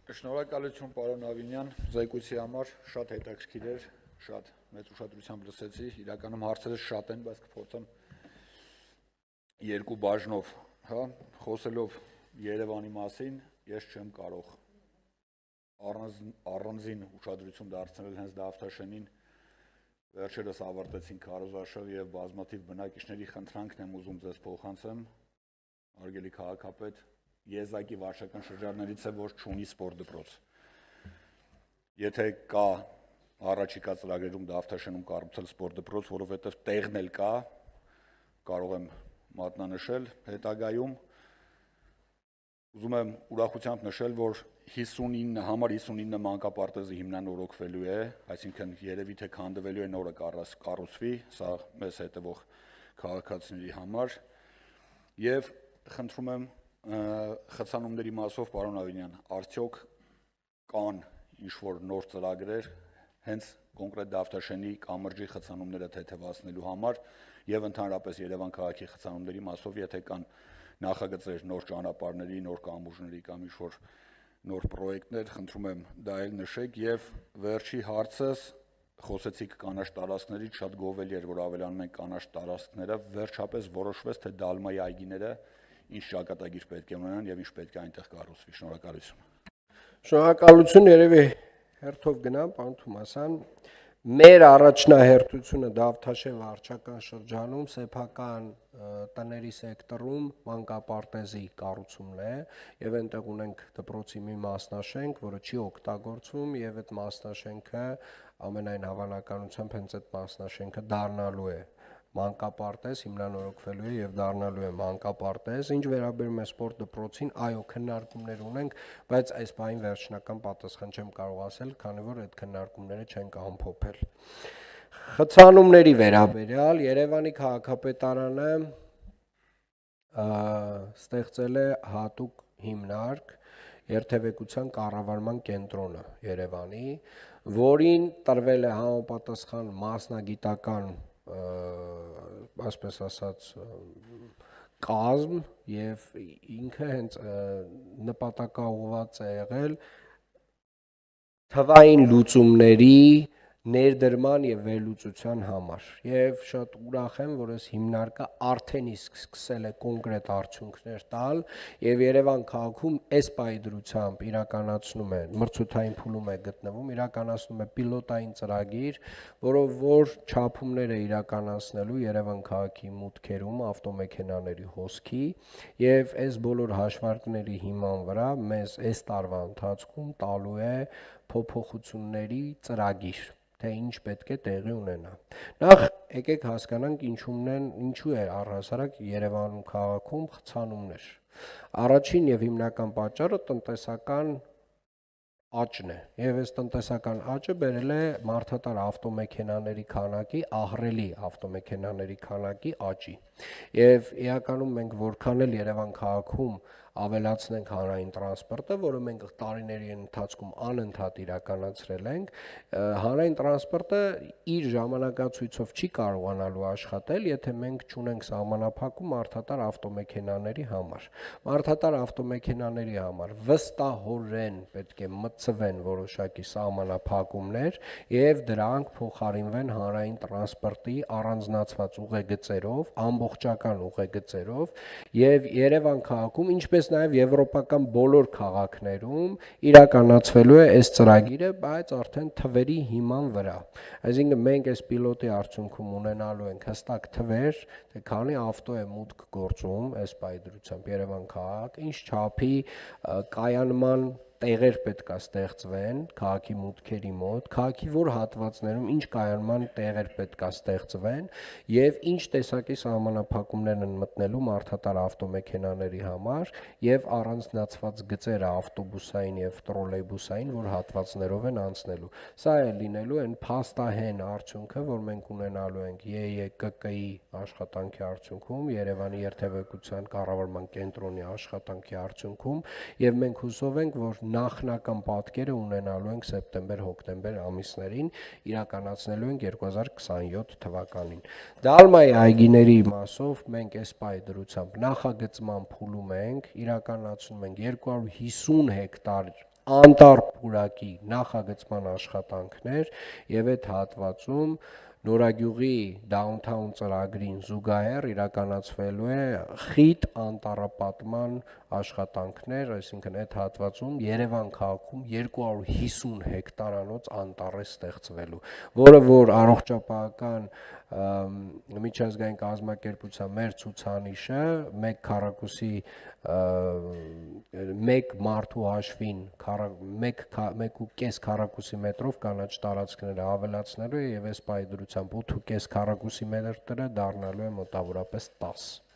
Շնորհակալություն պարոն Ավինյան, զեկույցի համար շատ հետաքրքիր էր, շատ մեծ ուշադրությամբ լսեցի, իրականում հարցերը շատ են, բայց կփորձեմ երկու բաժնով, խոսելով Երևանի մասին, ես չեմ կարող առանձին ուշադրություն դարձնել հենց Դավթաշենին, վերջերս ավարտեցին քարոզարշավ եւ բազմաթիվ բնակիչների խնդրանքն եմ ուզում ձեզ փոխանցեմ, հարգելի քաղաքապետ, եզակի վարչական շրջաններից է, որ չունի սպորտ դպրոց։ Եթե կա առաջիկա ծրագրերում Դավթաշենում կառուցել սպորտ դպրոց, որովհետև տեղն էլ կա, կարող եմ մատնանշել հետագայում, ուզում եմ ուրախությամբ նշել, որ 59 մանկապարտեզը հիմնանորոգվելու է, այսինքն երևի թե քանդվելու է նորը կառուցվի, սա մեզ հետևող քաղաքացիների համար, եւ խնդրում եմ խցանումների մասով պարոն Ավինյան, արդյոք կան ինչ-որ նոր ծրագրեր հենց կոնկրետ Դավթաշենի կամրջի խցանումները թեթևացնելու համար եւ ընդհանրապես Երևան քաղաքի խցանումների մասով, եթե կան նախագծեր նոր ճանապարհների, նոր կամուրջների կամ ինչ-որ նոր պրոյեկտներ, խնդրում եմ դա էլ նշեք եւ վերջի հարցս խոսեցիք կանաչ տարածքներից, շատ գովելի էր, որ ավելանում են կանաչ տարածքները, վերջապես որոշվեց, թե Դալմայի այգիները ինչ ճակատագիր պետք է ունենան եւ ինչ պետք է այնտեղ կառուցվի։ Շնորհակալություն։ Շնորհակալություն, երևի հերթով գնամ, պարոն Թումասյան։ Մեր առաջնահերթությունը Դավթաշեն վարչական շրջանում սեփական տների սեկտորում մանկապարտեզի կառուցումն է եւ այնտեղ ունենք դպրոցի մի մասնաշենք, որը չի օգտագործվում եւ այդ մասնաշենքը ամենայն հավանականությամբ հենց այդ մասնաշենքը դառնալու է մանկապարտեզ, հիմնանորոգվելու է եւ դառնալու է մանկապարտեզ, ինչ վերաբերում է սպորտ դպրոցին, այո, քննարկումներ ունենք, բայց այս բանին վերջնական պատասխան չեմ կարող ասել, քանի որ այդ քննարկումները չեն ամփոփել։ Խցանումների վերաբերյալ Երևանի քաղաքապետարանը ստեղծել է հատուկ հիմնարկ երթևեկության կառավարման կենտրոնը Երևանի, որին տրվել է համապատասխան մասնագիտական այսպես ասած կազմ եւ ինքը հենց նպատակաուղղված է եղել թվային լուծումների ներդրման եւ վերլուծության համար եւ շատ ուրախ եմ, որ այս հիմնարկը արդեն իսկ սկսել է կոնկրետ արդյունքներ տալ եւ Երևան քաղաքում այս պայդրությամբ իրականացնում է մրցութային փուլում է գտնվում, իրականացնում է պիլոտային ծրագիր, որով որ չափումները իրականացնելու Երևան քաղաքի մուտքերում ավտոմեքենաների հոսքի եւ այս բոլոր հաշվարկների հիման վրա մեզ այս տարվա ընթացքում տալու է փոփոխությունների ծրագիր, թե ինչ պետք է տեղի ունենա։ Նախ եկեք հասկանանք ինչու է առհասարակ Երևանում քաղաքում խցանումներ։ Առաջին եւ հիմնական պատճառը տնտեսական աճն է եւ այս տնտեսական աճը բերել է մարդատար ավտոմեքենաների քանակի, ահռելի ավտոմեքենաների քանակի աճի։ Եվ իրականում մենք որքան էլ Երևան քաղաքում ավելացնենք հանրային տրանսպորտը, որը մենք տարիների ընթացքում անընդհատ իրականացրել ենք, հանրային տրանսպորտը իր ժամանակացույցով չի կարողանալու աշխատել, եթե մենք չունենք սահմանափակում մարդատար ավտոմեքենաների համար։ Մարդատար ավտոմեքենաների համար վստահորեն պետք է մտցվեն որոշակի սահմանափակումներ եւ դրանք փոխարինվեն հանրային տրանսպորտի առանձնացված ուղեգծերով, ամբողջական ուղեգծերով եւ Երևան քաղաքում, ինչպես նաեւ եվրոպական բոլոր քաղաքներում իրականացվելու է այս ծրագիրը, բայց արդեն թվերի հիման վրա։ Այսինքն մենք այս պիլոտի արդյունքում ունենալու ենք հստակ թվեր, թե քանի ավտո է մուտք գործում այս պայդրությամբ Երևան քաղաք, ինչ չափի կայանման տեղեր պետք է ստեղծվեն քաղաքի մուտքերի մոտ, քաղաքի որ հատվածներում ինչ կայանման տեղեր պետք է ստեղծվեն եւ ինչ տեսակի սահմանափակումներ են մտնելու մարդատար ավտոմեքենաների համար եւ առանձնացված գծերը ավտոբուսային եւ տրոլեյբուսային, որ հատվածներով են անցնելու։ Սա է լինելու այն փաստահեն արդյունքը, որ մենք ունենալու ենք ԵԵԿԿ-ի աշխատանքի արդյունքում, Երևանի երթևեկության կառավարման կենտրոնի աշխատանքի արդյունքում եւ մենք հուսով ենք, որ նախնական պատկերը ունենալու ենք սեպտեմբեր-հոկտեմբեր ամիսներին, իրականացնելու ենք 2027 թվականին։ Դալմայի այգիների մասով մենք այս պայդրությամբ նախագծման փուլում ենք, իրականացնում ենք 250 հեկտար անտառ պուրակի նախագծման աշխատանքներ եւ այդ հատվածում Նորագյուղի downtown ծրագրին զուգահեռ իրականացվելու է խիտ անտառապատման աշխատանքներ, այսինքն այդ հատվածում Երևան քաղաքում 250 հեկտարանոց անտառ է ստեղծվելու, որը որ առողջապահական միջազգային կազմակերպության մեր ցուցանիշը 1 քառակուսի 1 մարդու հաշվին 1.5 քառակուսի մետրով կանաչ տարածքները ավելացնելու է եւ այս պայդրությամբ 8.5 քառակուսի մետրը դառնալու է մոտավորապես 10